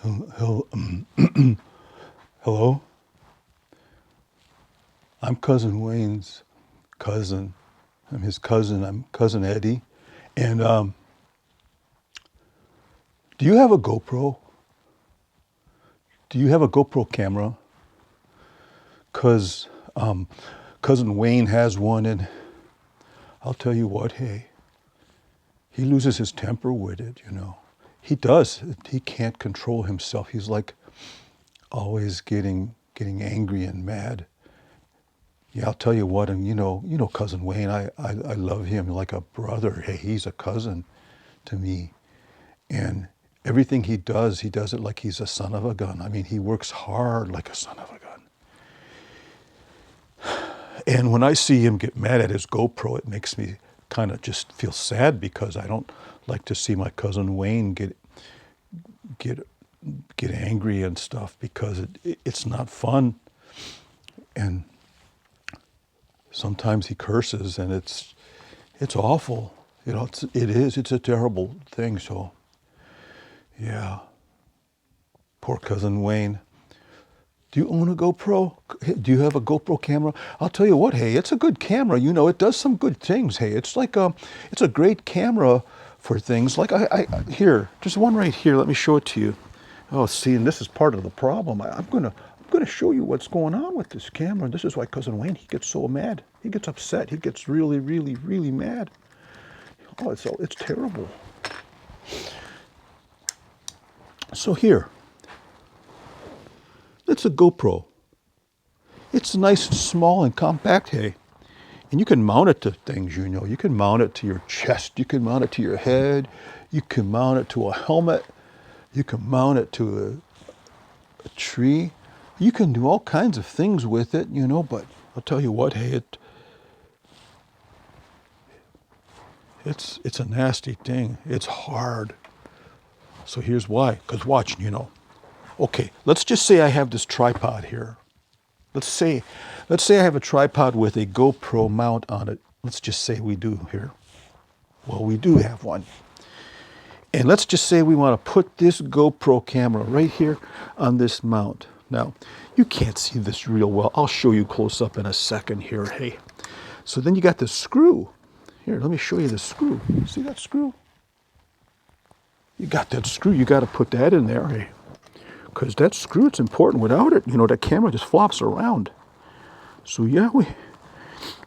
Hello? Hello? I'm Cousin Wayne's cousin. I'm his cousin. I'm Cousin Eddie. And do you have a GoPro? Do you have a GoPro camera? Because Cousin Wayne has one, and I'll tell you what, hey, he loses his temper with it, you know. He does. He can't control himself. He's like always getting angry and mad. Yeah, I'll tell you what, and you know, Cousin Wayne, I love him like a brother. Hey, he's a cousin to me. And everything he does it like he's a son of a gun. I mean, he works hard like a son of a gun. And when I see him get mad at his GoPro, it makes me kind of just feel sad because I don't like to see my Cousin Wayne get angry and stuff because it's not fun. And sometimes he curses, and it's awful. You know, it's a terrible thing. So, yeah. Poor Cousin Wayne. Do you own a GoPro? Do you have a GoPro camera? I'll tell you what, hey, it's a good camera. You know, it does some good things. Hey, it's like it's a great camera for things like here, just one right here. Let me show it to you. Oh, see, and this is part of the problem. I'm gonna show you what's going on with this camera. This is why Cousin Wayne, he gets so mad. He gets upset. He gets really, really, really mad. Oh, it's terrible. So here, it's a GoPro. It's nice and small and compact, hey. And you can mount it to things, you know. You can mount it to your chest. You can mount it to your head. You can mount it to a helmet. You can mount it to a tree. You can do all kinds of things with it, you know, but I'll tell you what, hey, it's a nasty thing. It's hard. So here's why. Because watch, you know. Okay, let's just say I have this tripod here. Let's say I have a tripod with a GoPro mount on it. Let's just say we do here. Well, we do have one. And let's just say we want to put this GoPro camera right here on this mount. Now, you can't see this real well. I'll show you close up in a second here, hey. So then you got the screw. Here, let me show you the screw. See that screw? You got that screw. You got to put that in there, hey. Because that screw, it's important. Without it, you know, that camera just flops around. So yeah,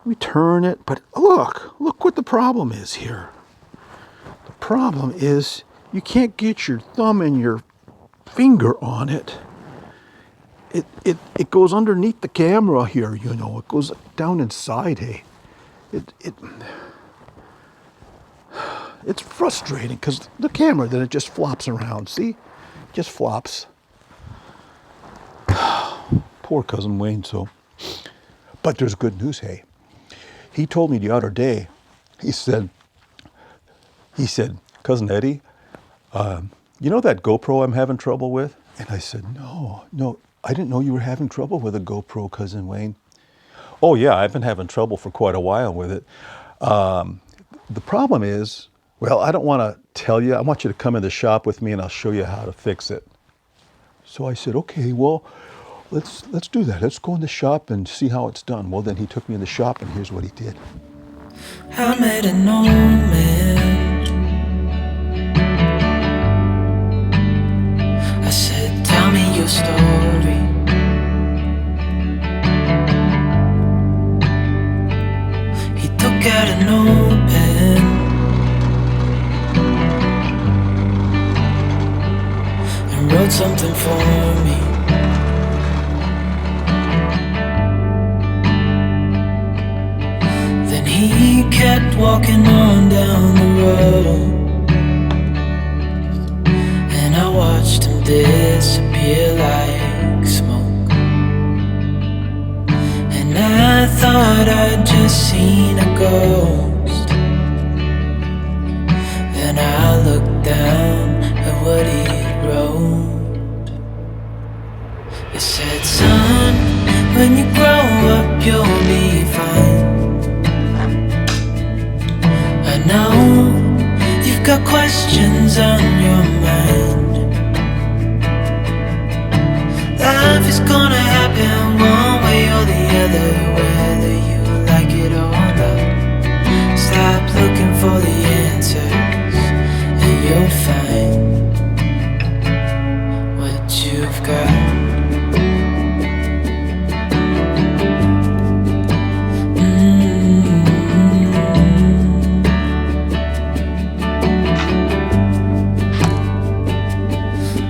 we turn it, but look what the problem is here. The problem is you can't get your thumb and your finger on it. It goes underneath the camera here, you know. It goes down inside, hey. It's frustrating because the camera, then it just flops around. See? It just flops. Poor Cousin Wayne, so. But there's good news, hey. He told me the other day, he said, Cousin Eddie, you know that GoPro I'm having trouble with? And I said, no, I didn't know you were having trouble with a GoPro, Cousin Wayne. Oh yeah, I've been having trouble for quite a while with it. The problem is, well, I don't want to tell you. I want you to come in the shop with me and I'll show you how to fix it. So I said, okay, well, let's do that. Let's go in the shop and see how it's done. Well, then he took me in the shop and here's what he did. I met an old man. I said, tell me your story. He took out an old pen and wrote something for me. He kept walking on down the road, and I watched him disappear like smoke. And I thought I'd just seen a ghost. Then I looked down at what he wrote. It said, son, when you grow up you'll be fine. I know you've got questions on your mind. Life is gonna happen one way or the other, whether you like it or not. Stop looking for the answers, and you'll find what you've got.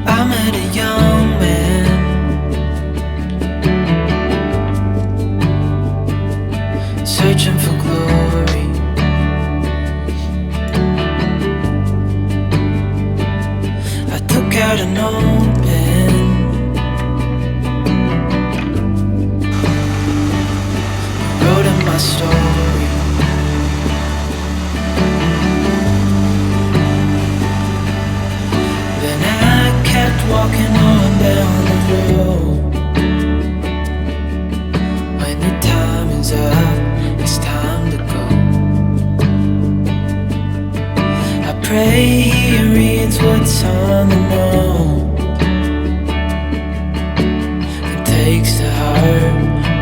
I met a young man searching for glory. I took out an old pen, wrote in my story. Then I kept walking on down the road. When your time is up, it's time to go. I pray he reads what's on the note and takes to heart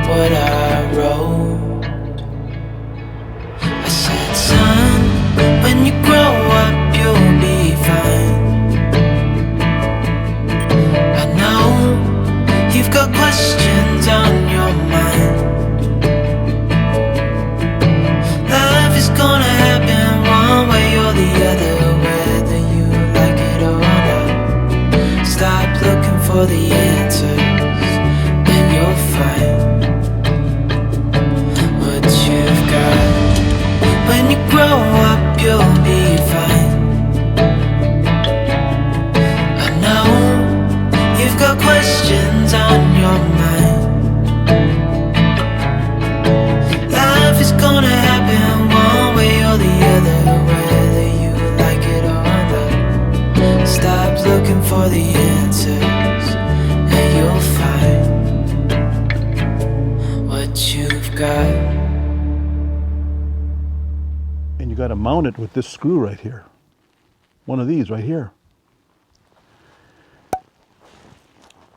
what I wrote. I said, son, when you grow up, you'll be fine. I know you've got questions on your mind. Life is gonna happen one way or the other, whether you like it or not. Stop looking for the answers, and you'll find what you've got. When you grow up, you'll be fine. I know you've got questions on your mind. Life is gonna happen one way or the other, whether you like it or not. Stop looking for the answers, and you'll find what you've got. And you got to mount it with this screw right here. One of these right here.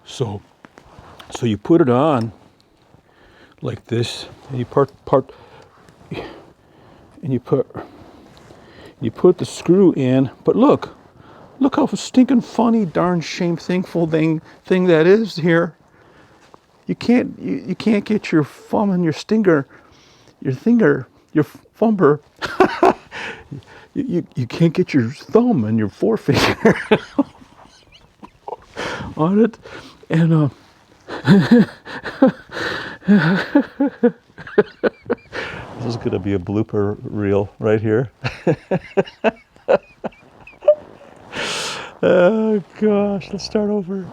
So you put it on like this, and you put the screw in. But look how stinking funny, darn shameful thing that is here. You can't get your thumb and your thumber. you can't get your thumb and your forefinger on it, and this is going to be a blooper reel right here. Oh gosh, let's start over.